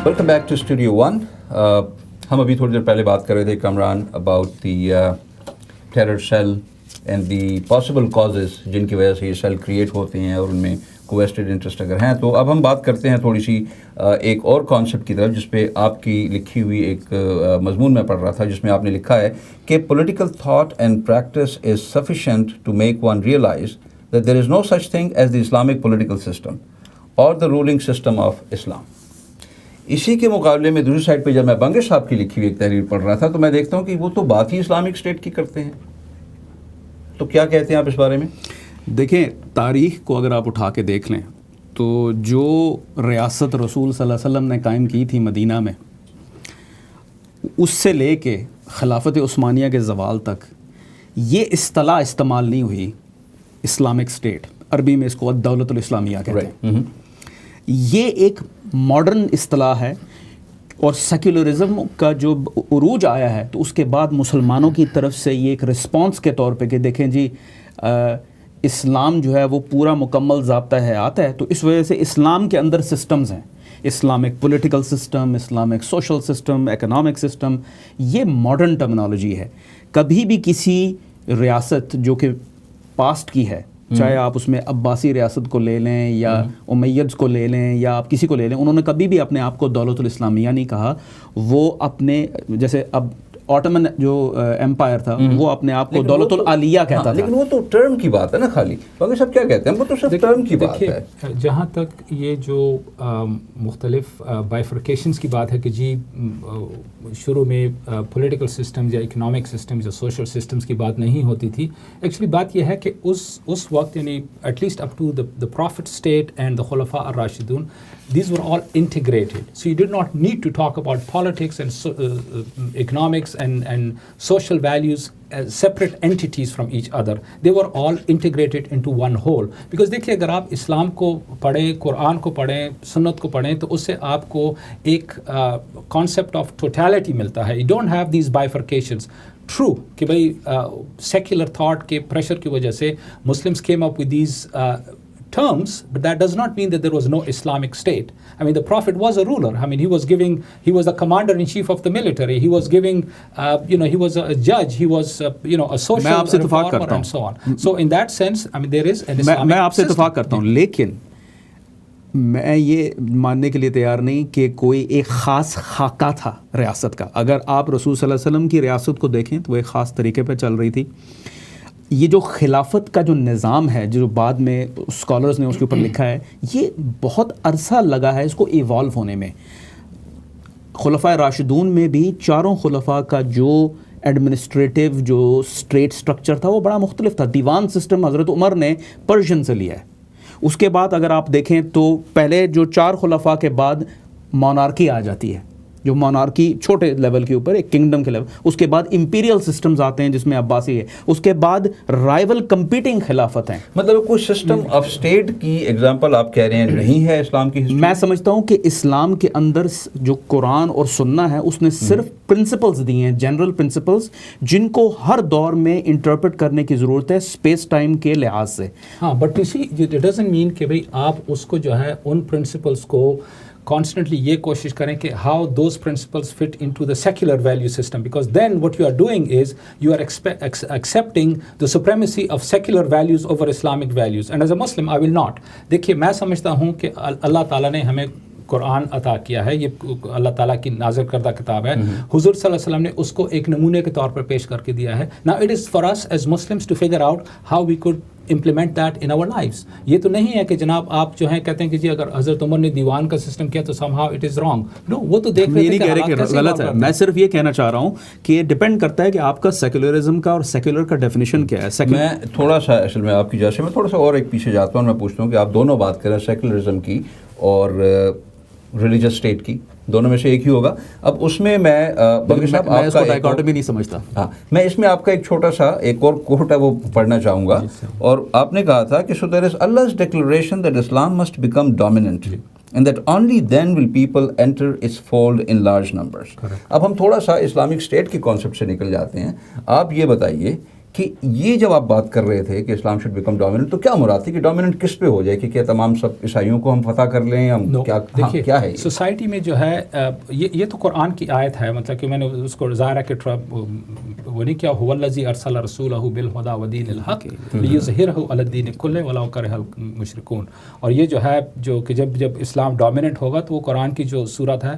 Welcome back to studio one. ہم ابھی تھوڑی دیر پہلے بات کر رہے تھے Kamran about the terror cell and the possible causes جن کی وجہ سے یہ سیل کریٹ ہوتے ہیں اور ان میں کویسٹڈ انٹرسٹ اگر ہیں. تو اب ہم بات کرتے ہیں تھوڑی سی ایک اور کانسیپٹ کی طرف جس پہ آپ کی لکھی ہوئی ایک مضمون میں پڑھ رہا تھا جس میں آپ نے لکھا ہے کہ political thought and practice is sufficient to make one realise that there is no such thing as the Islamic political system اور the ruling system of Islam. اسی کے مقابلے میں دوسری سائڈ پہ جب میں بنگش صاحب کی لکھی ہوئی ایک تحریر پڑھ رہا تھا تو میں دیکھتا ہوں کہ وہ تو بات ہی اسلامک اسٹیٹ کی کرتے ہیں. تو کیا کہتے ہیں آپ اس بارے میں؟ دیکھیں، تاریخ کو اگر آپ اٹھا کے دیکھ لیں تو جو ریاست رسول صلی اللہ علیہ وسلم نے قائم کی تھی مدینہ میں، اس سے لے کے خلافت عثمانیہ کے زوال تک یہ اصطلاح استعمال نہیں ہوئی اسلامک اسٹیٹ. عربی میں اس کو الدولۃ الاسلامیہ کہتے ہیں. یہ ایک ماڈرن اصطلاح ہے اور سیکولرزم کا جو عروج آیا ہے تو اس کے بعد مسلمانوں کی طرف سے یہ ایک رسپانس کے طور پہ کہ دیکھیں جی اسلام جو ہے وہ پورا مکمل ضابطہ حیات ہے، تو اس وجہ سے اسلام کے اندر سسٹمز ہیں، Islamic political system, Islamic social system, economic system. یہ ماڈرن ٹرمنالوجی ہے. کبھی بھی کسی ریاست جو کہ پاسٹ کی ہے، چاہے آپ اس میں عباسی ریاست کو لے لیں یا امیدز کو لے لیں یا آپ کسی کو لے لیں، انہوں نے کبھی بھی اپنے آپ کو دولت الاسلامیہ نہیں کہا. وہ اپنے جیسے اب آٹمن جو ایمپائر تھا وہ اپنے آپ کو دولت العالیہ کہتا تھا. لیکن وہ تو ٹرم کی بات ہے نا خالی. باقی سب کیا کہتے ہیں وہ تو صرف ٹرم کی بات ہے. جہاں تک یہ جو مختلف بائیفرکیشنز کی بات ہے کہ جی شروع میں پولیٹیکل سسٹمز یا اکنامک سسٹمز یا سوشل سسٹمز کی بات نہیں ہوتی تھی. ایکچولی بات یہ ہے کہ اس وقت یعنی at least up to the Prophet state and the Khulafa ar-Rashidun, these were all integrated. So you did not need to talk about politics and economics and social values as separate entities from each other. They were all integrated into one whole. Because دیکھیے اگر آپ اسلام کو پڑھیں، قرآن کو پڑھیں، سنت کو پڑھیں تو اس سے آپ کو ایک concept of totality ملتا ہے. You don't have these bifurcations. True کہ بھائی secular thought کے pressure کی وجہ سے Muslims came up with these terms, but that does not mean that there was no Islamic state. I mean, the Prophet was a ruler. I mean, he was the commander-in-chief of the military. He was giving, he was a judge. He was, a social reformer and so on. So in that sense, I mean, there is an Islamic system. میں آپ سے اتفاق کرتا ہوں، لیکن میں یہ ماننے کے لیے تیار نہیں کہ کوئی ایک خاص خاکہ تھا ریاست کا. اگر آپ رسول صلی اللہ علیہ وسلم کی ریاست کو دیکھیں تو وہ ایک خاص طریقے پہ چل رہی تھی. یہ جو خلافت کا جو نظام ہے جو بعد میں اسکالرز نے اس کے اوپر لکھا ہے، یہ بہت عرصہ لگا ہے اس کو ایوالو ہونے میں. خلفائے راشدون میں بھی چاروں خلفاء کا جو ایڈمنسٹریٹو جو اسٹیٹ سٹرکچر تھا وہ بڑا مختلف تھا. دیوان سسٹم حضرت عمر نے پرشین سے لیا ہے. اس کے بعد اگر آپ دیکھیں تو پہلے جو 4 خلفاء کے بعد مونارکی آ جاتی ہے، جو مونارکی چھوٹے لیول کے اوپر ایک کنگڈم کے لیول، اس کے بعد امپیریل سسٹمز آتے ہیں جس میں عباسی ہے، اس کے بعد رائیول کمپیٹنگ خلافت ہیں. مطلب کوئی سسٹم آف اسٹیٹ کی ایگزامپل آپ کہہ رہے ہیں نہیں ہے اسلام کی ہسٹری؟ میں سمجھتا ہوں کہ اسلام کے اندر جو قرآن اور سنہ ہے اس نے صرف پرنسپلز دی ہیں، جنرل پرنسپلز، جن کو ہر دور میں انٹرپریٹ کرنے کی ضرورت ہے اسپیس ٹائم کے لحاظ سے. ہاں، بٹ اٹ ڈزنٹ مین کہ بھائی آپ اس کو جو ہے ان پرنسپلس کو کانسٹنٹلی یہ کوشش کریں کہ how those principles fit in to the secular value system, because then what you are doing is you are accepting the supremacy of secular values over Islamic values. And as a Muslim I will not. دیکھیے میں سمجھتا ہوں کہ اللہ تعالیٰ نے ہمیں قرآن عطا کیا ہے، یہ اللہ تعالیٰ کی نازل کردہ کتاب ہے. حضور صلی اللہ علیہ وسلم نے اس کو ایک نمونے کے طور پر پیش کر کے دیا ہے. Now it is for us as Muslims to figure out how we could implement that in our lives. یہ تو نہیں ہے کہ جناب آپ جو ہیں کہتے ہیں کہ جی اگر حضرت عمر نے دیوان کا سسٹم کیا تو somehow it is wrong. No, وہ تو دیکھ رہے تھے کہ غلط ہے. میں صرف یہ کہنا چاہ رہا ہوں کہ یہ ڈپینڈ کرتا ہے کہ آپ کا سیکولرزم کا اور سیکولر کا ڈیفینیشن کیا ہے. میں تھوڑا سا اصل میں آپ کی جیسے میں تھوڑا سا اور ایک پیچھے جاتا ہوں. میں پوچھتا ہوں کہ آپ دونوں بات کریں سیکولرزم کی اور ریلیجس اسٹیٹ کی، دونوں میں سے ایک ہی ہوگا. اب اس میں میں اس کو ڈائیکاٹمی نہیں سمجھتا. ہاں، میں اس میں آپ کا ایک چھوٹا سا ایک اور کوٹ ہے وہ پڑھنا چاہوں گا. اور آپ نے کہا تھا کہ so there is Allah's declaration that Islam must become dominant and that only then will people enter its fold in large numbers. اب ہم تھوڑا سا اسلامک اسٹیٹ کے کانسیپٹ سے نکل جاتے ہیں. آپ یہ بتائیے کہ یہ جب آپ بات کر رہے تھے کہ اسلام شوڈ بیکم ڈومیننٹ، تو کیا مراد تھی کہ ڈومیننٹ کس پہ ہو جائے، کہ کیا تمام سب عیسائیوں کو ہم فتح کر لیں، ہم دیکھیے کیا ہے سوسائٹی میں جو ہے یہ تو قرآن کی آیت ہے، مطلب کہ میں نے اس کو ظاہر ہے کہ وہ نہیں کیا هو الذی ارسل رسولہ بالہدی ودین الحق لیظہرہ علی الدین کلہ ولو کرہ المشرکون. اور یہ جو ہے جو کہ جب اسلام ڈومیننٹ ہوگا تو وہ قرآن کی جو صورت ہے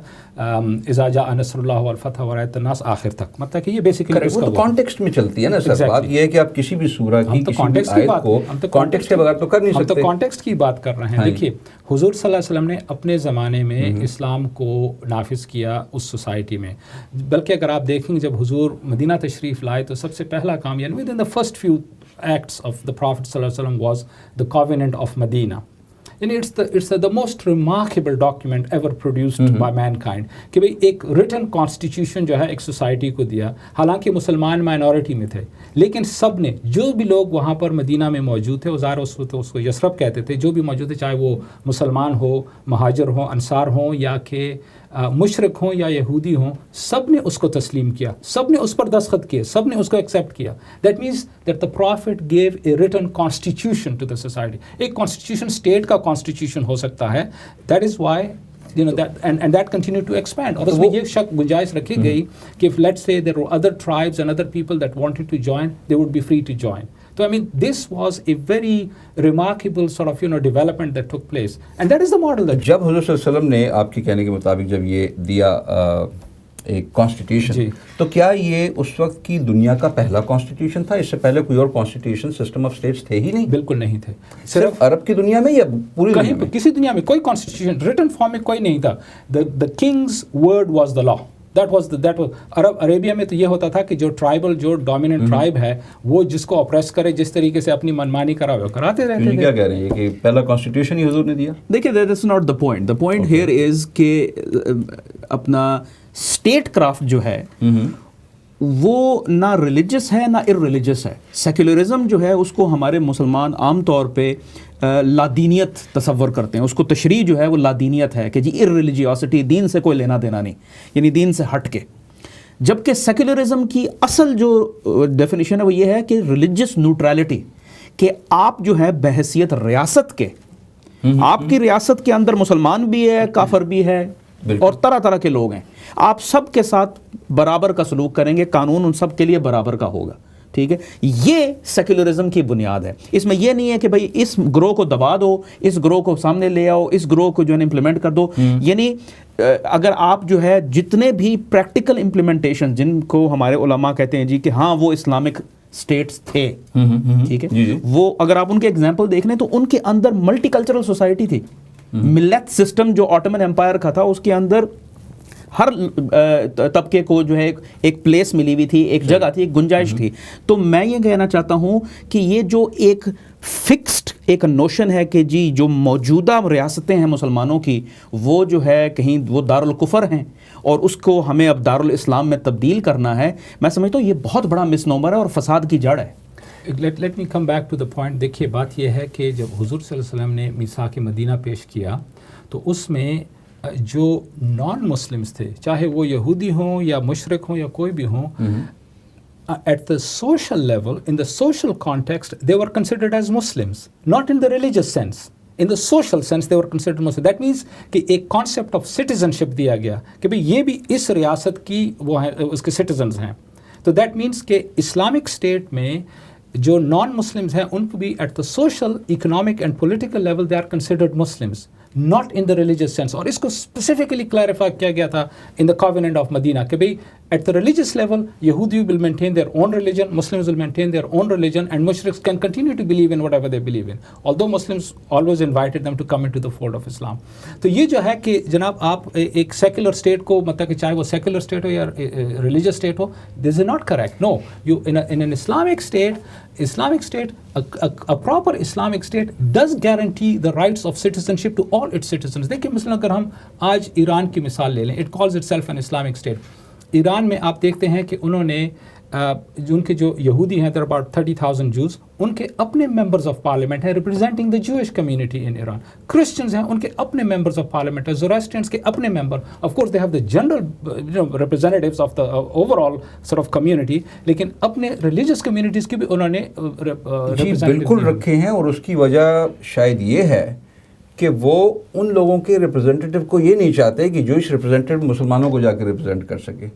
اذا جاء نصر اللہ والفتح ورأیت الناس آخر تک، مطلب کہ یہ بیسیکلی وہ تو کانٹیکسٹ میں چلتی ہے نا سر. بات یہ ہے کہ آپ کسی بھی سورہ کی کسی بھی آیت کو کانٹیکسٹ کے بغیر تو کر نہیں سکتے. ہم تو کانٹیکسٹ کی بات کر رہے ہیں. دیکھیے حضور صلی اللہ علیہ وسلم نے اپنے زمانے میں اسلام کو نافذ کیا اس سوسائٹی میں، بلکہ اگر آپ دیکھیں جب حضور مدینہ تشریف لائے تو سب سے پہلا کام یعنی within the first few acts of the Prophet صلی اللہ علیہ وسلم was the covenant of Medina. یعنی it's the most remarkable document ever produced by mankind کہ بھئی ایک written constitution جو ہے ایک سوسائٹی کو دیا. حالانکہ مسلمان مائنورٹی میں تھے لیکن سب نے، جو بھی لوگ وہاں پر مدینہ میں موجود تھے، ظاہر اس کو یثرب کہتے تھے، جو بھی موجود تھے چاہے وہ مسلمان ہو، مہاجر ہوں، انصار ہوں، یا کہ مشرک ہوں یا یہودی ہوں، سب نے اس کو تسلیم کیا، سب نے اس پر دستخط کیے، سب نے اس کو ایکسیپٹ کیا. That means that the Prophet gave a written constitution to the society. ایک کانسٹیٹیوشن اسٹیٹ کا کانسٹیٹیوشن ہو سکتا ہے. That is why and that continued to expand. اور اس میں یہ شک گنجائش رکھی گئی کہ if let's say there were other tribes and other people that wanted to join, they would be free to join. So I mean this was a very remarkable sort of development that took place, and that is the model that جب حضور صلی اللہ علیہ وسلم نے آپ کے کہنے کے مطابق جب یہ دیا ایک کانسٹیٹیوشن، تو کیا یہ اس وقت کی دنیا کا پہلا کانسٹیٹیوشن تھا؟ اس سے پہلے کوئی اور کانسٹیٹیوشن سسٹم آف اسٹیٹس تھے ہی نہیں؟ بالکل نہیں تھے. صرف عرب کی دنیا میں یا پوری دنیا میں؟ کسی دنیا میں کوئی کانسٹیٹیوشن ریٹن فارم میں کوئی نہیں تھا. the king's word was the law. that was Arabia میں تو یہ ہوتا تھا کہ جو ٹرائبل جو ڈومیننٹ ٹرائب ہے وہ جس کو اپریس کرے، جس طریقے سے اپنی منمانی کراوے کراتے رہتے تھے. کیا کہہ رہے ہیں کہ پہلا کانسٹیٹیوشن ہی حضور نے دیا؟ دیکھیے that is not the point. The point here is کہ اپنا اسٹیٹ کرافٹ جو ہے وہ نہ ریلیجس ہے نہ ارریلیجس ہے. سیکولرزم جو ہے اس کو ہمارے مسلمان عام طور پہ لادینیت تصور کرتے ہیں. اس کو تشریح جو ہے وہ لادینیت ہے کہ جی ارریلیجیوسٹی، دین سے کوئی لینا دینا نہیں، یعنی دین سے ہٹ کے. جبکہ سیکولرزم کی اصل جو ڈیفینیشن ہے وہ یہ ہے کہ ریلیجس نیوٹرلٹی، کہ آپ جو ہے بحیثیت ریاست کے، آپ کی ریاست کے اندر مسلمان بھی ہے، کافر بھی ہے، اور طرح طرح کے لوگ ہیں، آپ سب کے ساتھ برابر کا سلوک کریں گے، قانون ان سب کے لیے برابر کا ہوگا. ٹھیک ہے، یہ سیکولرزم کی بنیاد ہے. اس میں یہ نہیں ہے کہ بھائی اس گروہ کو دبا دو، اس گروہ کو سامنے لے آؤ، اس گروہ کو جو ہے امپلیمنٹ کر دو. یعنی اگر آپ جو ہے جتنے بھی پریکٹیکل امپلیمنٹیشن جن کو ہمارے علماء کہتے ہیں جی کہ ہاں وہ اسلامک اسٹیٹس تھے، ٹھیک ہے، وہ اگر آپ ان کے ایگزامپل دیکھ لیں تو ان کے اندر ملٹی کلچرل سوسائٹی تھی. ملت سسٹم جو آٹومن امپائر کا تھا اس کے اندر ہر طبقے کو جو ہے ایک پلیس ملی ہوئی تھی، ایک جگہ تھی، ایک گنجائش تھی. تو میں یہ کہنا چاہتا ہوں کہ یہ جو ایک فکسڈ ایک نوشن ہے کہ جی جو موجودہ ریاستیں ہیں مسلمانوں کی وہ جو ہے کہیں وہ دارالکفر ہیں اور اس کو ہمیں اب دارالاسلام میں تبدیل کرنا ہے، میں سمجھتا ہوں یہ بہت بڑا مس نمبر ہے اور فساد کی جڑ ہے. Let me come back to the point. دیکھیے بات یہ ہے کہ جب حضور صلی اللہ علیہ وسلم نے میثاق مدینہ پیش کیا تو اس میں جو نان مسلمس تھے، چاہے وہ یہودی ہوں یا مشرک ہوں یا کوئی بھی ہوں، at the social level, in the social context, they were considered as Muslims, not in the religious sense. In the social sense, they were considered Muslims. That means کہ ایک concept of citizenship دیا گیا کہ بھئی یہ بھی اس ریاست کی وہ ہیں، اس کے citizens ہیں. تو that means کہ اسلامک اسٹیٹ میں جو نان مسلمز ہیں ان کو بھی at the social, economic and political level they are considered Muslims, not in the religious sense. اور اس کو specifically clarify کیا گیا تھا in the covenant of Medina کہ بھئی at the religious level Yehudi will maintain their own religion, Muslims will maintain their own religion, and Mushriks can continue to believe in whatever they believe in, although Muslims always invited them to come into the fold of Islam. تو یہ جو ہے کہ جناب آپ ایک secular state کو مطلب کہ چاہے وہ سیکولر اسٹیٹ ہو یا religious state who, this is not correct. No, you in an Islamic state, a proper Islamic state does guarantee the rights of citizenship to all its citizens. دیکھیں مثلا اگر ہم آج ایران کی مثال لے لیں، it calls itself an Islamic state. Iran میں آپ دیکھتے ہیں کہ انہوں نے ان کے جو یہودی ہیں, there are about 30,000 Jews, ان کے اپنے ممبرز آف پارلیمنٹ ہیں representing the Jewish community in Iran. Christians ہیں, ان کے اپنے ممبرز آف پارلیمنٹ ہیں, Zoroastrians کے اپنے ممبر. Of course they have the general representatives of the overall sort of community, لیکن اپنے religious communities کی بھی انہوں نے جی بالکل رکھے ہیں, اور اس کی وجہ شاید یہ ہے کہ وہ ان لوگوں کے ریپرزنٹیٹیو کو یہ نہیں چاہتے کہ جوئش ریپرزنٹیٹیو مسلمانوں کو جا کے ریپرزینٹ کر سکے.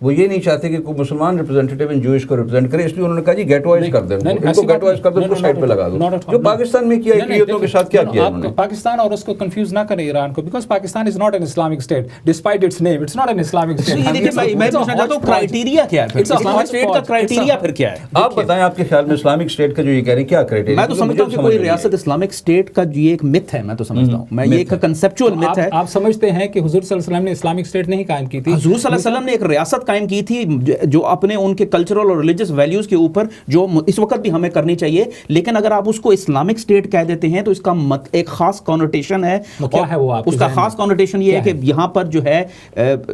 وہ یہ نہیں چاہتے کہ کوئی مسلمان ریپرزنٹیٹیو ان جوئش کو ریپرزینٹ کرے, اس لیے انہوں نے کہا جی گیٹ وائز کر دیں, ان کو گیٹ وائز کر دیں, ان کو سائڈ پہ لگا دو, جو پاکستان میں کیا اقلیتوں کے ساتھ کیا کیا انہوں نے. پاکستان اور اس کو کنفیوز نہ کریں ایران کو, because Pakistan is not an Islamic state despite its name, it's not an Islamic state. یہ دیکھیں بھائی, میں پوچھنا چاہتا ہوں کرائیٹیریا کیا ہے, اسلامک اسٹیٹ کا کرائیٹیریا پھر کیا ہے؟ آپ بتائیں آپ کے خیال میں اسلامک اسٹیٹ کا جو یہ کہہ رہے ہیں کیا کرائیٹیریا؟ میں تو سمجھتا ہوں کہ کوئی ریاست اسلامک اسٹیٹ کا یہ ایک مت ہے, میں تو سمجھتا ہوں, میں یہ ایک کنسیپچوئل مت ہے. آپ سمجھتے ہیں کہ حضور صلی اللہ علیہ وسلم نے اسلامک اسٹیٹ نہیں قائم کی تھی؟ حضور صلی اللہ علیہ وسلم نے ایک ریاست قائم کی تھی جو اپنے ان کے کلچرل اور ریلیجس ویلیوز کے اوپر, جو اس وقت بھی ہمیں کرنی چاہیے, لیکن اگر آپ اس کو اسلامک اسٹیٹ کہہ دیتے ہیں تو اس کا ایک خاص کانوٹیشن ہے. کیا ہے وہ آپ اس کا خاص کانوٹیشن یہ ہے کہ یہاں پر جو ہے,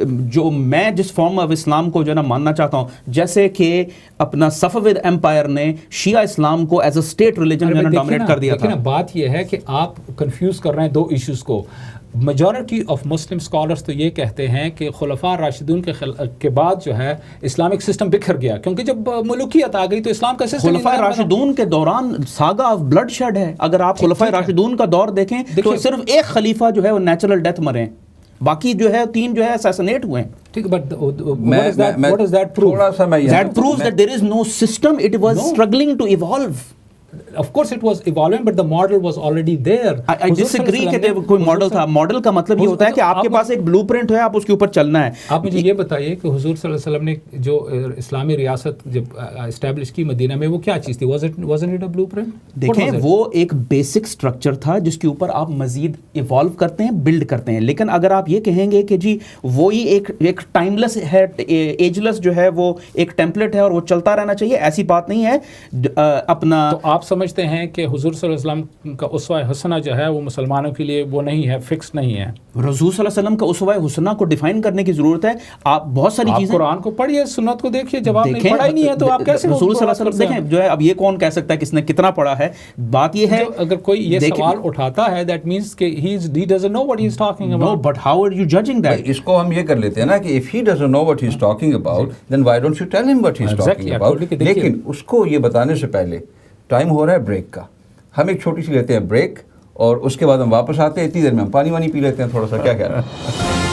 جو میں جس فارم آف اسلام کو جو ہے نا ماننا چاہتا ہوں, جیسے کہ اپنا صفوید امپائر نے شیعہ اسلام کو ایز اے اسٹیٹ ریلیجن جو ہے نا ڈومینیٹ کر دیا تھا. لیکن بات یہ ہے کہ آپ کنفیوز کر رہے ہیں دو ایشوز کو. میجورٹی آف مسلم اسکالرس تو یہ کہتے ہیں کہ خلفاء راشدون کے بعد جو ہے اسلامک سسٹم بکھر گیا, کیونکہ جب ملوکیت آ گئی تو اسلام کا سسٹم. خلفاء راشدون کے دوران ساگا آف بلڈ شیڈ ہے. اگر آپ خلفاء راشدون کا دور دیکھیں تو صرف ایک خلیفہ جو ہے وہ نیچرل ڈیتھ مرے, باقی جو ہے 3 جو ہے اسیسنیٹ ہوئے ہیں. ٹھیک, but what does that prove? تھوڑا سا میں That proves that there is no system, it was struggling to evolve. Of course it was evolving, but the model was already there. I disagree کہ کوئی ماڈل تھا. Model کا مطلب یہ ہوتا ہے کہ آپ کے پاس ایک بلو پرنٹ ہے, آپ اس کے اوپر چلنا ہے. آپ مجھے یہ بتائیے کہ حضور صلی اللہ علیہ وسلم نے جو اسلامی ریاست جب اسٹیبلش کی مدینہ میں, وہ کیا چیز تھی؟ wasn't it a blueprint? دیکھیں, وہ ایک بیسک سٹرکچر تھا جس کے اوپر آپ مزید ایوالو کرتے ہیں, بلڈ کرتے ہیں. لیکن اگر آپ یہ کہیں گے کہ جی وہی ایک ٹائم لیس ہے, ایج لیس جو ہے وہ ایک ٹیمپلیٹ ہے اور وہ چلتا رہنا چاہیے, ایسی بات نہیں ہے. اپنا تو آپ سمجھتے ہیں کہ حضور صلی اللہ علیہ وسلم کا اسوہ حسنہ جو ہے وہ مسلمانوں کے لیے وہ نہیں ہے, فکس نہیں ہے. رسول صلی اللہ علیہ وسلم کا اسوہ حسنہ کو ڈیفائن کرنے کی ضرورت ہے. آپ بہت ساری چیزیں, قرآن کو پڑھیے, سنت کو دیکھیے, جب آپ نے پڑھا ہی نہیں ہے تو آپ کیسے رسول صلی اللہ علیہ وسلم دیکھیں جو ہے. اب یہ کون کہہ سکتا ہے کس نے کتنا پڑھا ہے؟ بات یہ ہے اگر کوئی یہ سوال اٹھاتا ہے that means کہ he doesn't know what he is talking about. No, but how are you judging that? اس کو ہم یہ کر لیتے ہیں نا کہ if he doesn't know what he is talking about, then why don't you tell him what he is talking about? لیکن اس کو یہ بتانے سے پہلے ٹائم ہو رہا ہے بریک کا. ہم ایک چھوٹی سی لیتے ہیں بریک, اور اس کے بعد ہم واپس آتے ہیں. اتنی دیر میں ہم پانی وانی پی لیتے ہیں تھوڑا سا, کیا کہہ رہا ہے؟